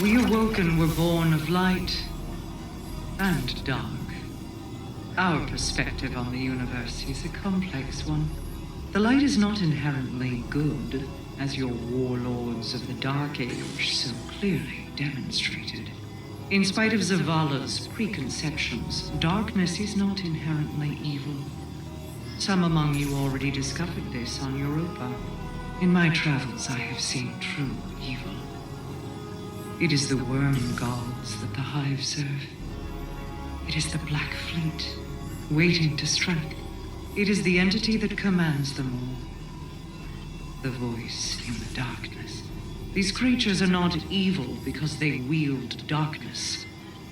We awoken were born of light and dark. Our perspective on the universe is a complex one. The light is not inherently good, as your warlords of the Dark Age so clearly demonstrated. In spite of Zavala's preconceptions, darkness is not inherently evil. Some among you already discovered this on Europa. In my travels, I have seen true evil. It is the worm gods that the Hive serve. It is the Black Fleet, waiting to strike. It is the entity that commands them all. The voice in the darkness. These creatures are not evil because they wield darkness.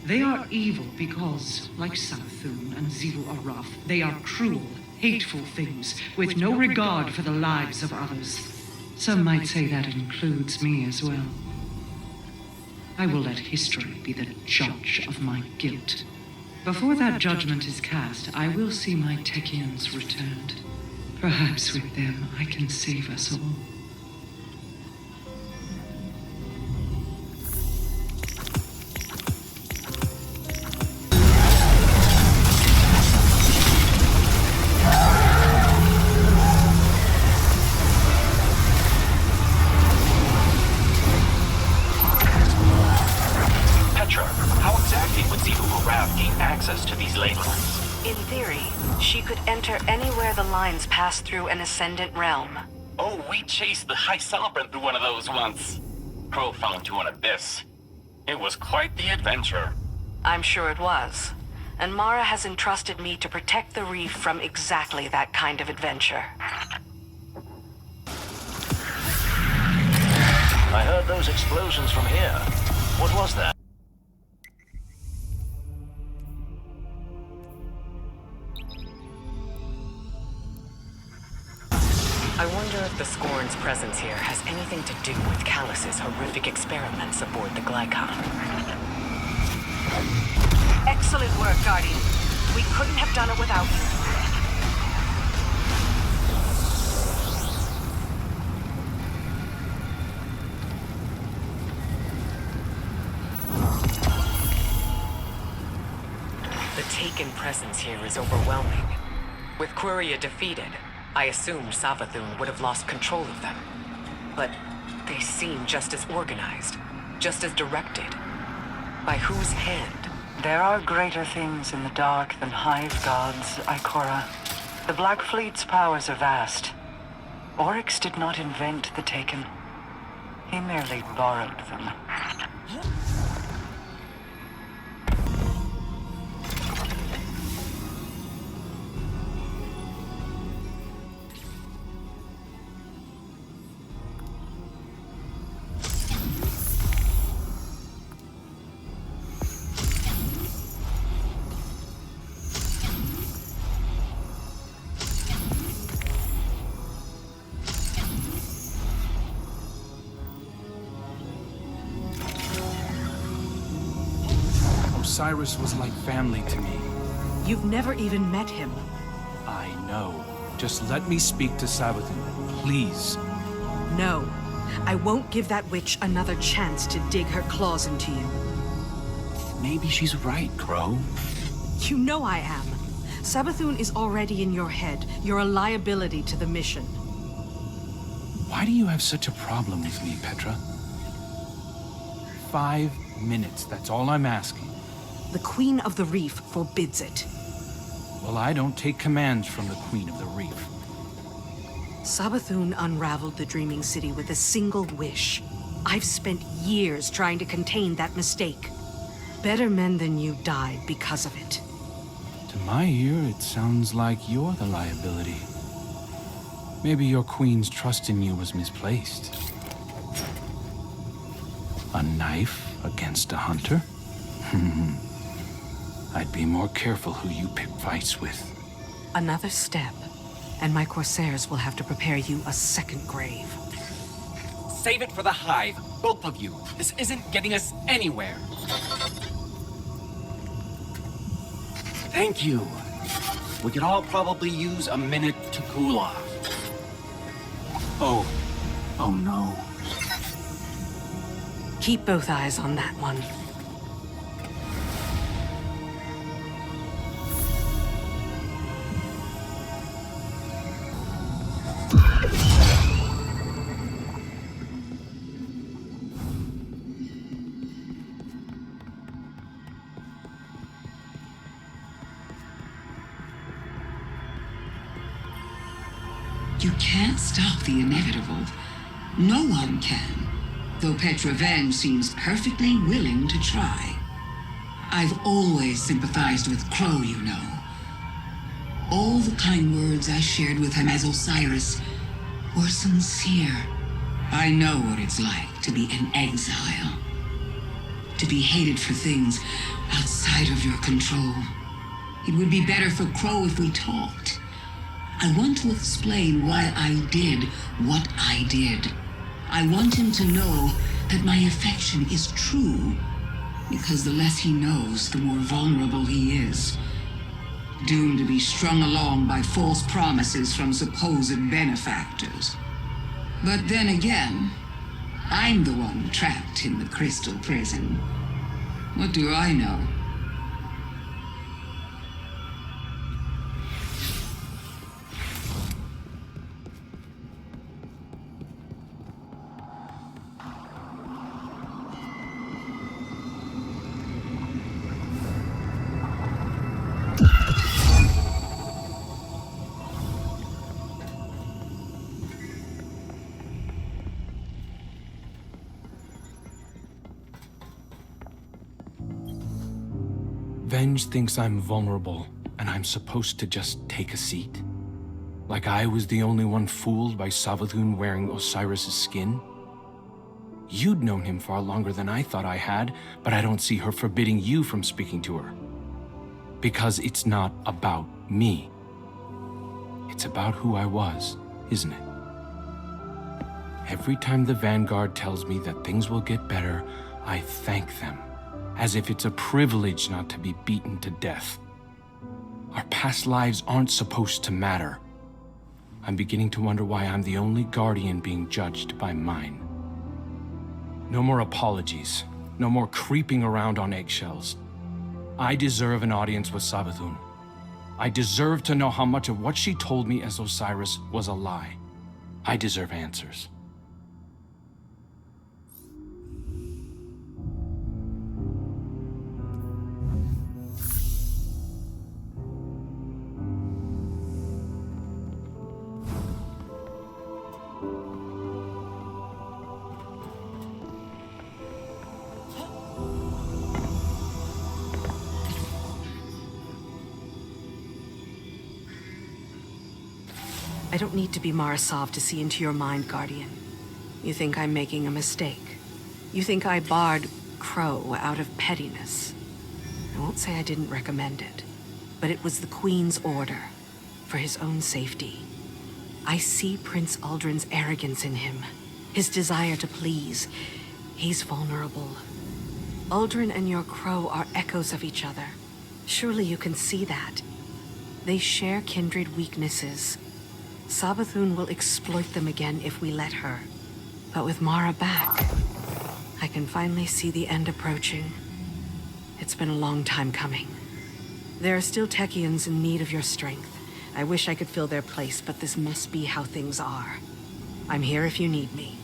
They are evil because, like Savathun and Xivu Araf, they are cruel, hateful things with no regard for the lives of others. Some might say that includes me as well. I will let history be the judge of my guilt. Before that judgment is cast, I will see my Techians returned. Perhaps with them I can save us all. Pass through an ascendant realm. Oh, we chased the High Sovereign through one of those once. Crow found you an abyss. It was quite the adventure. I'm sure it was. And Mara has entrusted me to protect the reef from exactly that kind of adventure. I heard those explosions from here. What was that? I wonder if the Scorn's presence here has anything to do with Callus's horrific experiments aboard the Glykon. Excellent work, Guardian. We couldn't have done it without you. The Taken presence here is overwhelming. With Quria defeated, I assumed Savathun would have lost control of them. But they seem just as organized, just as directed. By whose hand? There are greater things in the dark than Hive gods, Ikora. The Black Fleet's powers are vast. Oryx did not invent the Taken. He merely borrowed them. Cyrus was like family to me. You've never even met him. I know. Just let me speak to Savathun, please. No. I won't give that witch another chance to dig her claws into you. Maybe she's right, Crow. You know I am. Savathun is already in your head. You're a liability to the mission. Why do you have such a problem with me, Petra? 5 minutes, that's all I'm asking. The Queen of the Reef forbids it. Well, I don't take commands from the Queen of the Reef. Savathun unraveled the Dreaming City with a single wish. I've spent years trying to contain that mistake. Better men than you died because of it. To my ear, it sounds like you're the liability. Maybe your Queen's trust in you was misplaced. A knife against a hunter? I'd be more careful who you pick fights with. Another step, and my Corsairs will have to prepare you a second grave. Save it for the Hive, both of you. This isn't getting us anywhere. Thank you. We could all probably use a minute to cool off. Oh no. Keep both eyes on that one. You can't stop the inevitable. No one can, though Petra Venge seems perfectly willing to try. I've always sympathized with Crow, you know. All the kind words I shared with him as Osiris were sincere. I know what it's like to be an exile. To be hated for things outside of your control. It would be better for Crow if we talked. I want to explain why I did what I did. I want him to know that my affection is true, because the less he knows, the more vulnerable he is. Doomed to be strung along by false promises from supposed benefactors. But then again, I'm the one trapped in the crystal prison. What do I know? Venge thinks I'm vulnerable, and I'm supposed to just take a seat. Like I was the only one fooled by Savathun wearing Osiris' skin? You'd known him far longer than I thought I had, but I don't see her forbidding you from speaking to her. Because it's not about me. It's about who I was, isn't it? Every time the Vanguard tells me that things will get better, I thank them. As if it's a privilege not to be beaten to death. Our past lives aren't supposed to matter. I'm beginning to wonder why I'm the only Guardian being judged by mine. No more apologies. No more creeping around on eggshells. I deserve an audience with Savathun. I deserve to know how much of what she told me as Osiris was a lie. I deserve answers. I don't need to be Marasov to see into your mind, Guardian. You think I'm making a mistake. You think I barred Crow out of pettiness. I won't say I didn't recommend it, but it was the Queen's order, for his own safety. I see Prince Uldren's arrogance in him, his desire to please. He's vulnerable. Uldren and your Crow are echoes of each other. Surely you can see that. They share kindred weaknesses. Savathun will exploit them again if we let her. But with Mara back, I can finally see the end approaching. It's been a long time coming. There are still Techeuns in need of your strength. I wish I could fill their place, but this must be how things are. I'm here if you need me.